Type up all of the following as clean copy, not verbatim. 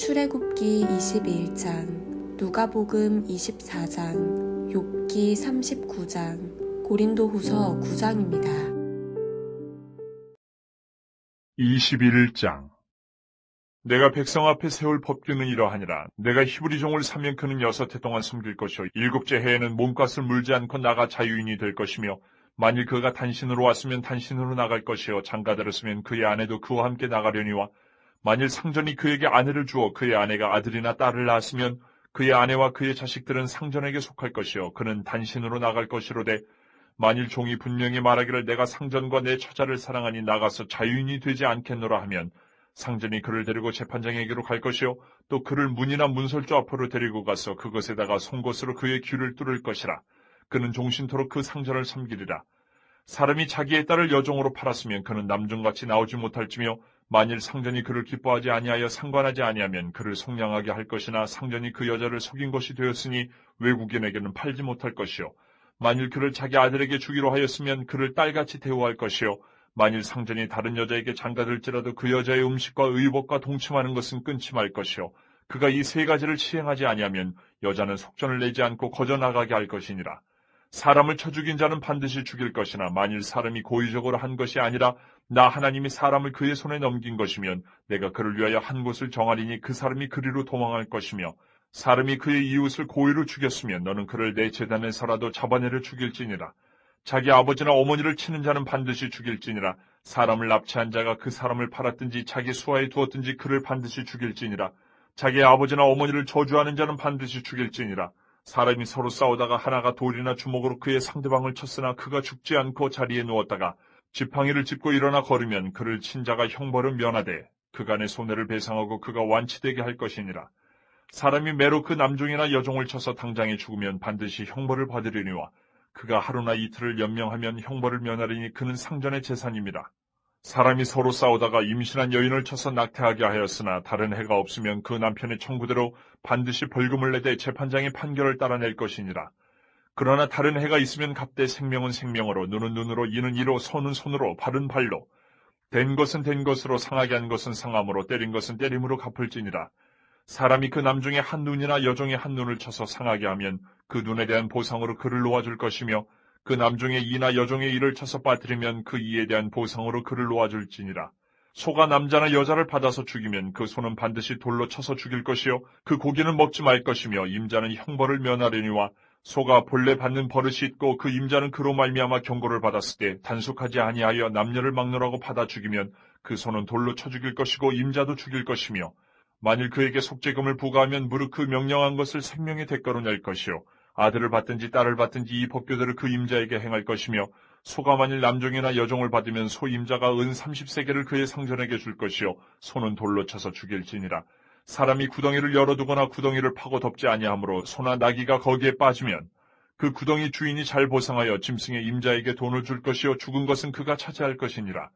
출애굽기 22장, 누가복음 24장, 욥기 39장, 고린도후서 9장입니다. 21장. 내가 백성 앞에 세울 법규는 이러하니라. 내가 히브리 종을 사면 그는 6해 동안 섬길 것이요 7째 해에는 몸값을 물지 않고 나가 자유인이 될 것이며, 만일 그가 단신으로 왔으면 단신으로 나갈 것이요 장가들었으면 그의 아내도 그와 함께 나가려니와, 만일 상전이 그에게 아내를 주어 그의 아내가 아들이나 딸을 낳았으면 그의 아내와 그의 자식들은 상전에게 속할 것이요 그는 단신으로 나갈 것이로되, 만일 종이 분명히 말하기를 내가 상전과 내 처자를 사랑하니 나가서 자유인이 되지 않겠노라 하면, 상전이 그를 데리고 재판장에게로 갈 것이요 또 그를 문이나 문설주 앞으로 데리고 가서 그것에다가 송곳으로 그의 귀를 뚫을 것이라. 그는 종신토록 그 상전을 섬기리라. 사람이 자기의 딸을 여종으로 팔았으면 그는 남종같이 나오지 못할지며, 만일 상전이 그를 기뻐하지 아니하여 상관하지 아니하면 그를 속량하게 할 것이나, 상전이 그 여자를 속인 것이 되었으니 외국인에게는 팔지 못할 것이요 만일 그를 자기 아들에게 주기로 하였으면 그를 딸같이 대우할 것이요 만일 상전이 다른 여자에게 장가들지라도 그 여자의 음식과 의복과 동침하는 것은 끊지 말 것이요 그가 이 3가지를 시행하지 아니하면 여자는 속전을 내지 않고 거저 나가게 할 것이니라. 사람을 쳐 죽인 자는 반드시 죽일 것이나, 만일 사람이 고의적으로 한 것이 아니라 나 하나님이 사람을 그의 손에 넘긴 것이면 내가 그를 위하여 한 곳을 정하리니 그 사람이 그리로 도망할 것이며, 사람이 그의 이웃을 고의로 죽였으면 너는 그를 내 제단에서라도 잡아내려 죽일지니라. 자기 아버지나 어머니를 치는 자는 반드시 죽일지니라. 사람을 납치한 자가 그 사람을 팔았든지 자기 수하에 두었든지 그를 반드시 죽일지니라. 자기 아버지나 어머니를 저주하는 자는 반드시 죽일지니라. 사람이 서로 싸우다가 하나가 돌이나 주먹으로 그의 상대방을 쳤으나 그가 죽지 않고 자리에 누웠다가 지팡이를 짚고 일어나 걸으면 그를 친 자가 형벌을 면하되 그간의 손해를 배상하고 그가 완치되게 할 것이니라. 사람이 매로 그 남종이나 여종을 쳐서 당장에 죽으면 반드시 형벌을 받으려니와, 그가 하루나 이틀을 연명하면 형벌을 면하리니 그는 상전의 재산입니다. 사람이 서로 싸우다가 임신한 여인을 쳐서 낙태하게 하였으나 다른 해가 없으면 그 남편의 청구대로 반드시 벌금을 내되 재판장의 판결을 따라낼 것이니라. 그러나 다른 해가 있으면 값되 생명은 생명으로, 눈은 눈으로, 이는 이로, 손은 손으로, 발은 발로, 된 것은 된 것으로, 상하게 한 것은 상함으로, 때린 것은 때림으로 갚을지니라. 사람이 그 남중의 한 눈이나 여종의 한 눈을 쳐서 상하게 하면 그 눈에 대한 보상으로 그를 놓아줄 것이며, 그 남종의 이나 여종의 이를 쳐서 빠뜨리면 그 이에 대한 보상으로 그를 놓아줄지니라. 소가 남자나 여자를 받아서 죽이면 그 소는 반드시 돌로 쳐서 죽일 것이요 그 고기는 먹지 말 것이며, 임자는 형벌을 면하려니와, 소가 본래 받는 버릇이 있고 그 임자는 그로 말미암아 경고를 받았을 때 단속하지 아니하여 남녀를 막노라고 받아 죽이면 그 소는 돌로 쳐 죽일 것이고 임자도 죽일 것이며, 만일 그에게 속죄금을 부과하면 무릇 그 명령한 것을 생명의 대가로 낼 것이요 아들을 받든지 딸을 받든지 이 법규대로 그 임자에게 행할 것이며, 소가 만일 남종이나 여종을 받으면 소 임자가 은 30세겔을 그의 상전에게 줄 것이요 소는 돌로 쳐서 죽일지니라. 사람이 구덩이를 열어두거나 구덩이를 파고 덮지 아니하므로 소나 나귀가 거기에 빠지면 그 구덩이 주인이 잘 보상하여 짐승의 임자에게 돈을 줄 것이요 죽은 것은 그가 차지할 것이니라.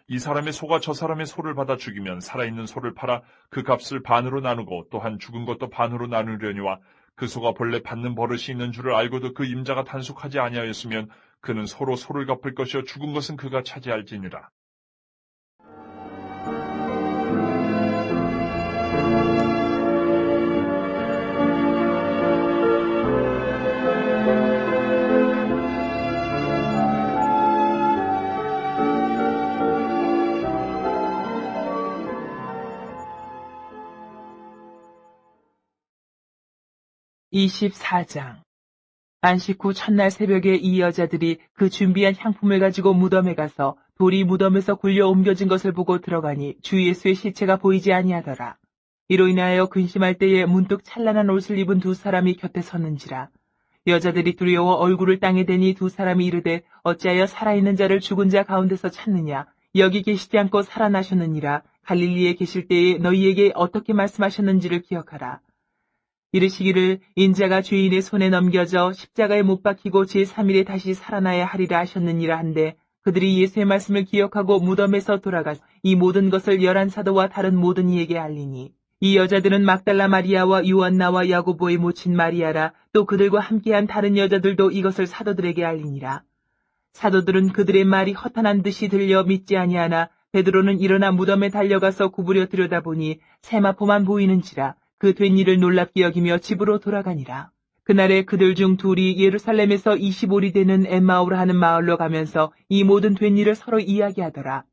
이 사람의 소가 저 사람의 소를 받아 죽이면 살아있는 소를 팔아 그 값을 반으로 나누고 또한 죽은 것도 반으로 나누려니와, 그 소가 본래 받는 버릇이 있는 줄을 알고도 그 임자가 단속하지 아니하였으면 그는 서로 소를 갚을 것이요 죽은 것은 그가 차지할지니라. (24장) 안식 후 첫날 새벽에 이 여자들이 그 준비한 향품을 가지고 무덤에 가서 돌이 무덤에서 굴려 옮겨진 것을 보고 들어가니 주 예수의 시체가 보이지 아니하더라. 이로 인하여 근심할 때에 문득 찬란한 옷을 입은 2사람이 곁에 섰는지라. 여자들이 두려워 얼굴을 땅에 대니 2사람이 이르되 어찌하여 살아있는 자를 죽은 자 가운데서 찾느냐. 여기 계시지 않고 살아나셨느니라. 갈릴리에 계실 때에 너희에게 어떻게 말씀하셨는지를 기억하라. 이르시기를 인자가 죄인의 손에 넘겨져 십자가에 못 박히고 제3일에 다시 살아나야 하리라 하셨느니라 한데, 그들이 예수의 말씀을 기억하고 무덤에서 돌아가서 이 모든 것을 11사도와 다른 모든 이에게 알리니, 이 여자들은 막달라 마리아와 요한나와 야고보의 모친 마리아라. 또 그들과 함께한 다른 여자들도 이것을 사도들에게 알리니라. 사도들은 그들의 말이 허탄한 듯이 들려 믿지 아니하나 베드로는 일어나 무덤에 달려가서 구부려 들여다보니 세마포만 보이는지라 그 된 일을 놀랍게 여기며 집으로 돌아가니라. 그날에 그들 중 둘이 예루살렘에서 25리 되는 엠마오라 하는 마을로 가면서 이 모든 된 일을 서로 이야기하더라.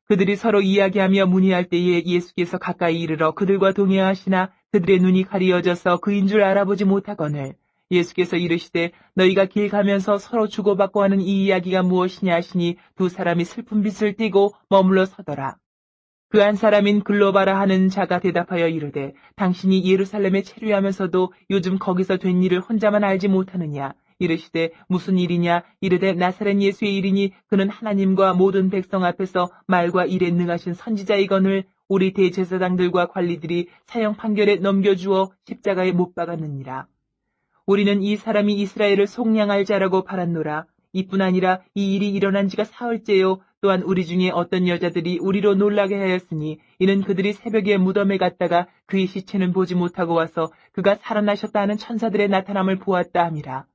그들이 서로 이야기하며 문의할 때에 예수께서 가까이 이르러 그들과 동행하시나 그들의 눈이 가리어져서 그인 줄 알아보지 못하거늘 예수께서 이르시되 너희가 길 가면서 서로 주고받고 하는 이 이야기가 무엇이냐 하시니 두 사람이 슬픈 빛을 띠고 머물러 서더라. 그 한 사람인 글로바라 하는 자가 대답하여 이르되 당신이 예루살렘에 체류하면서도 요즘 거기서 된 일을 혼자만 알지 못하느냐. 이르시되 무슨 일이냐. 이르되 나사렛 예수의 일이니 그는 하나님과 모든 백성 앞에서 말과 일에 능하신 선지자이거늘 우리 대제사장들과 관리들이 사형 판결에 넘겨주어 십자가에 못 박았느니라. 우리는 이 사람이 이스라엘을 속량할 자라고 바랐노라. 이뿐 아니라 이 일이 일어난 지가 사흘째요. 또한 우리 중에 어떤 여자들이 우리로 놀라게 하였으니 이는 그들이 새벽에 무덤에 갔다가 그의 시체는 보지 못하고 와서 그가 살아나셨다 하는 천사들의 나타남을 보았다 함이라.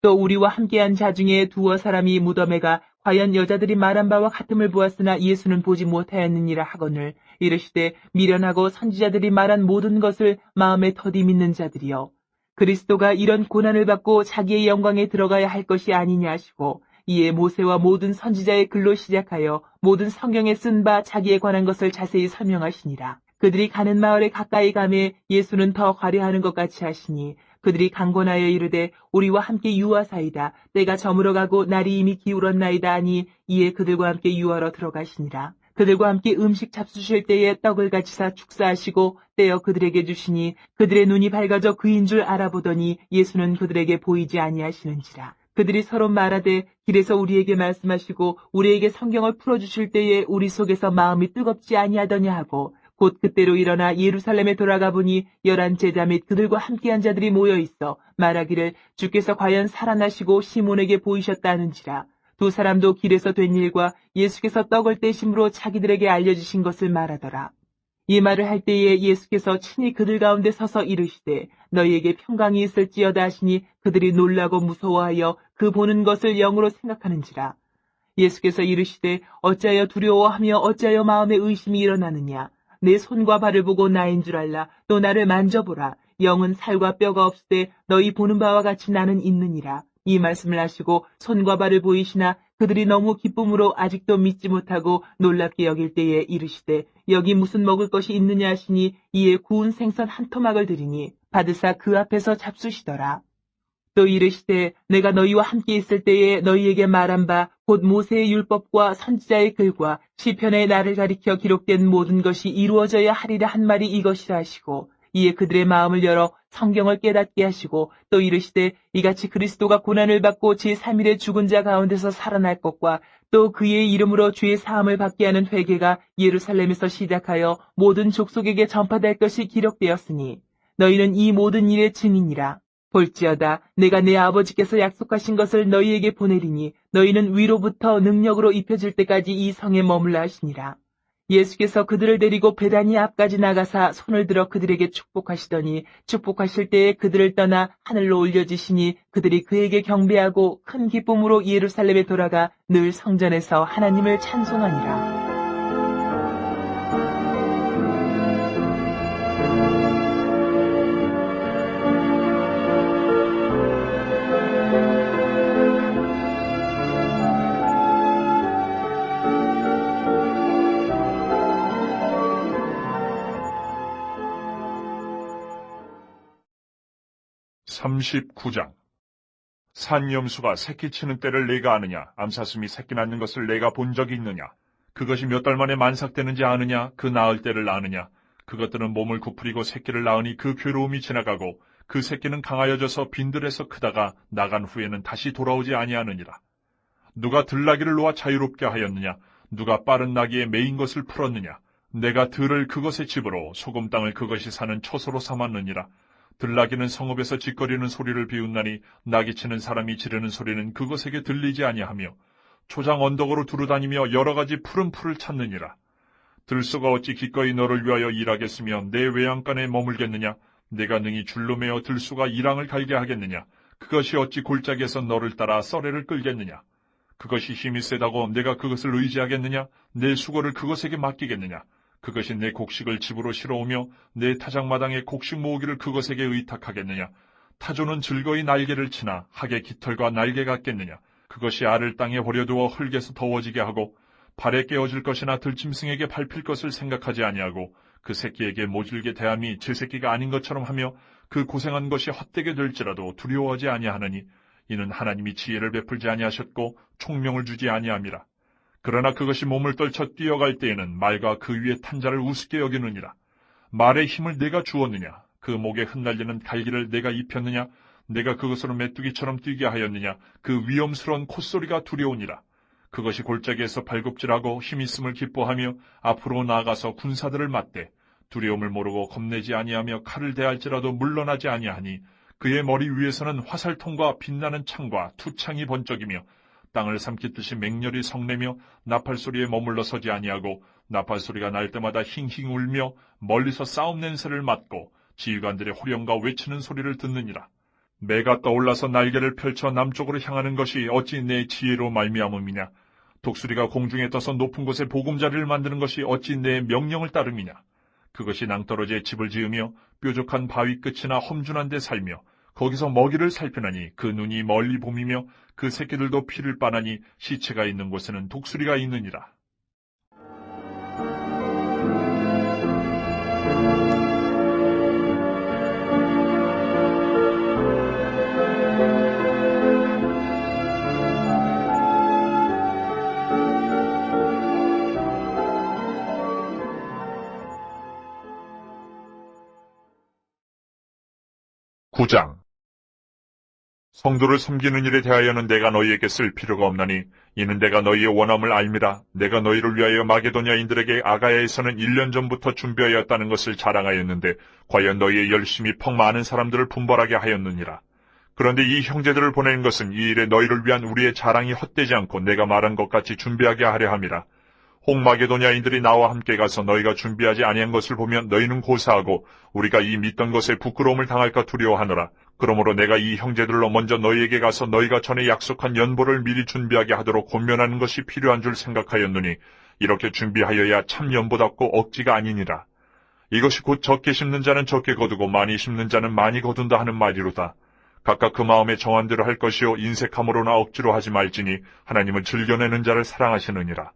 또 우리와 함께한 자 중에 두어 사람이 무덤에 가 과연 여자들이 말한 바와 같음을 보았으나 예수는 보지 못하였느니라 하거늘 이르시되 미련하고 선지자들이 말한 모든 것을 마음에 더디 믿는 자들이여. 그리스도가 이런 고난을 받고 자기의 영광에 들어가야 할 것이 아니냐 하시고 이에 모세와 모든 선지자의 글로 시작하여 모든 성경에 쓴 바 자기에 관한 것을 자세히 설명하시니라. 그들이 가는 마을에 가까이 가매 예수는 더 과려하는 것 같이 하시니 그들이 강권하여 이르되 우리와 함께 유하사이다. 때가 저물어가고 날이 이미 기울었나이다 하니 이에 그들과 함께 유하러 들어가시니라. 그들과 함께 음식 잡수실 때에 떡을 가지사 축사하시고 떼어 그들에게 주시니 그들의 눈이 밝아져 그인 줄 알아보더니 예수는 그들에게 보이지 아니하시는지라. 그들이 서로 말하되 길에서 우리에게 말씀하시고 우리에게 성경을 풀어주실 때에 우리 속에서 마음이 뜨겁지 아니하더냐 하고 곧 그때로 일어나 예루살렘에 돌아가 보니 11 제자 및 그들과 함께한 자들이 모여 있어 말하기를 주께서 과연 살아나시고 시몬에게 보이셨다 하는지라. 두 사람도 길에서 된 일과 예수께서 떡을 떼심으로 자기들에게 알려주신 것을 말하더라. 이 말을 할 때에 예수께서 친히 그들 가운데 서서 이르시되 너희에게 평강이 있을지어다 하시니 그들이 놀라고 무서워하여 그 보는 것을 영으로 생각하는지라. 예수께서 이르시되 어찌하여 두려워하며 어찌하여 마음에 의심이 일어나느냐. 내 손과 발을 보고 나인 줄 알라. 또 나를 만져보라. 영은 살과 뼈가 없으되 너희 보는 바와 같이 나는 있느니라. 이 말씀을 하시고 손과 발을 보이시나 그들이 너무 기쁨으로 아직도 믿지 못하고 놀랍게 여길 때에 이르시되 여기 무슨 먹을 것이 있느냐 하시니 이에 구운 생선 한 토막을 드리니 받으사 그 앞에서 잡수시더라. 또 이르시되 내가 너희와 함께 있을 때에 너희에게 말한 바 곧 모세의 율법과 선지자의 글과 시편에 나를 가리켜 기록된 모든 것이 이루어져야 하리라 한 말이 이것이라 하시고 이에 그들의 마음을 열어 성경을 깨닫게 하시고 또 이르시되 이같이 그리스도가 고난을 받고 제3일에 죽은 자 가운데서 살아날 것과 또 그의 이름으로 죄의 사함을 받게 하는 회개가 예루살렘에서 시작하여 모든 족속에게 전파될 것이 기록되었으니 너희는 이 모든 일의 증인이라. 볼지어다 내가 내 아버지께서 약속하신 것을 너희에게 보내리니 너희는 위로부터 능력으로 입혀질 때까지 이 성에 머물라 하시니라. 예수께서 그들을 데리고 베다니 앞까지 나가사 손을 들어 그들에게 축복하시더니 축복하실 때에 그들을 떠나 하늘로 올려지시니 그들이 그에게 경배하고 큰 기쁨으로 예루살렘에 돌아가 늘 성전에서 하나님을 찬송하니라. (39장) 산염수가 새끼 치는 때를 내가 아느냐? 암사슴이 새끼 낳는 것을 내가 본 적이 있느냐? 그것이 몇 달 만에 만삭되는지 아느냐? 그 낳을 때를 아느냐? 그것들은 몸을 구부리고 새끼를 낳으니 그 괴로움이 지나가고 그 새끼는 강하여져서 빈들에서 크다가 나간 후에는 다시 돌아오지 아니하느니라. 누가 들나귀를 놓아 자유롭게 하였느냐? 누가 빠른 나귀에 매인 것을 풀었느냐? 내가 들을 그것의 집으로 소금 땅을 그것이 사는 처소로 삼았느니라. 들나귀는 성읍에서 짓거리는 소리를 비웃나니 나귀치는 사람이 지르는 소리는 그것에게 들리지 아니하며 초장 언덕으로 두루다니며 여러 가지 푸른 풀을 찾느니라. 들소가 어찌 기꺼이 너를 위하여 일하겠으며 내 외양간에 머물겠느냐? 내가 능히 줄로 매어 들소가 이랑을 갈게 하겠느냐? 그것이 어찌 골짜기에서 너를 따라 썰애를 끌겠느냐? 그것이 힘이 세다고 내가 그것을 의지하겠느냐? 내 수고를 그것에게 맡기겠느냐? 그것이 내 곡식을 집으로 실어오며 내 타작마당의 곡식 모으기를 그것에게 의탁하겠느냐? 타조는 즐거이 날개를 치나 학의 깃털과 날개 같겠느냐? 그것이 알을 땅에 버려두어 흙에서 더워지게 하고 발에 깨어질 것이나 들짐승에게 밟힐 것을 생각하지 아니하고 그 새끼에게 모질게 대함이 제 새끼가 아닌 것처럼 하며 그 고생한 것이 헛되게 될지라도 두려워하지 아니하느니 이는 하나님이 지혜를 베풀지 아니하셨고 총명을 주지 아니함이라. 그러나 그것이 몸을 떨쳐 뛰어갈 때에는 말과 그 위에 탄 자를 우습게 여기느니라. 말의 힘을 내가 주었느냐? 그 목에 흩날리는 갈기를 내가 입혔느냐? 내가 그것으로 메뚜기처럼 뛰게 하였느냐? 그 위험스러운 콧소리가 두려우니라. 그것이 골짜기에서 발굽질하고 힘있음을 기뻐하며 앞으로 나아가서 군사들을 맞대 두려움을 모르고 겁내지 아니하며 칼을 대할지라도 물러나지 아니하니 그의 머리 위에서는 화살통과 빛나는 창과 투창이 번쩍이며 땅을 삼키듯이 맹렬히 성내며 나팔소리에 머물러 서지 아니하고 나팔소리가 날 때마다 힝힝 울며 멀리서 싸움 냄새를 맡고 지휘관들의 호령과 외치는 소리를 듣느니라. 매가 떠올라서 날개를 펼쳐 남쪽으로 향하는 것이 어찌 내 지혜로 말미암음이냐? 독수리가 공중에 떠서 높은 곳에 보금자리를 만드는 것이 어찌 내 명령을 따름이냐? 그것이 낭떠러지에 집을 지으며 뾰족한 바위 끝이나 험준한 데 살며 거기서 먹이를 살피나니 그 눈이 멀리 봄이며 그 새끼들도 피를 빠나니 시체가 있는 곳에는 독수리가 있느니라. (9장) 성도를 섬기는 일에 대하여는 내가 너희에게 쓸 필요가 없나니 이는 내가 너희의 원함을 알미라. 내가 너희를 위하여 마게도냐인들에게 아가야에서는 1년 전부터 준비하였다는 것을 자랑하였는데 과연 너희의 열심히 퍽 많은 사람들을 분벌하게 하였느니라. 그런데 이 형제들을 보내는 것은 이 일에 너희를 위한 우리의 자랑이 헛되지 않고 내가 말한 것 같이 준비하게 하려 함이라. 혹 마게도냐인들이 나와 함께 가서 너희가 준비하지 아니한 것을 보면 너희는 고사하고 우리가 이 믿던 것에 부끄러움을 당할까 두려워하노라. 그러므로 내가 이 형제들로 먼저 너희에게 가서 너희가 전에 약속한 연보를 미리 준비하게 하도록 권면하는 것이 필요한 줄 생각하였느니 이렇게 준비하여야 참 연보답고 억지가 아니니라. 이것이 곧 적게 심는 자는 적게 거두고 많이 심는 자는 많이 거둔다 하는 말이로다. 각각 그 마음에 정한 대로 할 것이요 인색함으로나 억지로 하지 말지니 하나님은 즐겨내는 자를 사랑하시느니라.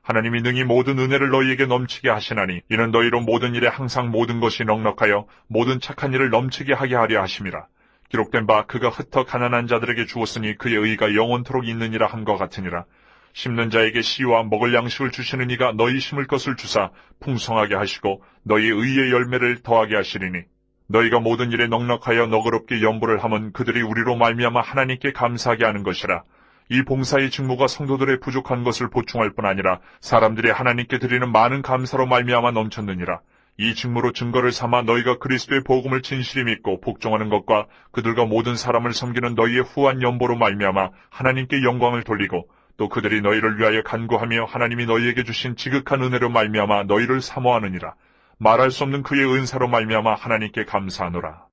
하나님이 능히 모든 은혜를 너희에게 넘치게 하시나니 이는 너희로 모든 일에 항상 모든 것이 넉넉하여 모든 착한 일을 넘치게 하게 하려 하심이라. 기록된 바 그가 흩어 가난한 자들에게 주었으니 그의 의가 영원토록 있느니라 함과 같으니라. 심는 자에게 씨와 먹을 양식을 주시는 이가 너희 심을 것을 주사 풍성하게 하시고 너희의 의의 열매를 더하게 하시리니 너희가 모든 일에 넉넉하여 너그럽게 연보를 하면 그들이 우리로 말미암아 하나님께 감사하게 하는 것이라. 이 봉사의 직무가 성도들의 부족한 것을 보충할 뿐 아니라 사람들이 하나님께 드리는 많은 감사로 말미암아 넘쳤느니라. 이 직무로 증거를 삼아 너희가 그리스도의 복음을 진실히 믿고 복종하는 것과 그들과 모든 사람을 섬기는 너희의 후한 연보로 말미암아 하나님께 영광을 돌리고 또 그들이 너희를 위하여 간구하며 하나님이 너희에게 주신 지극한 은혜로 말미암아 너희를 사모하느니라. 말할 수 없는 그의 은사로 말미암아 하나님께 감사하노라.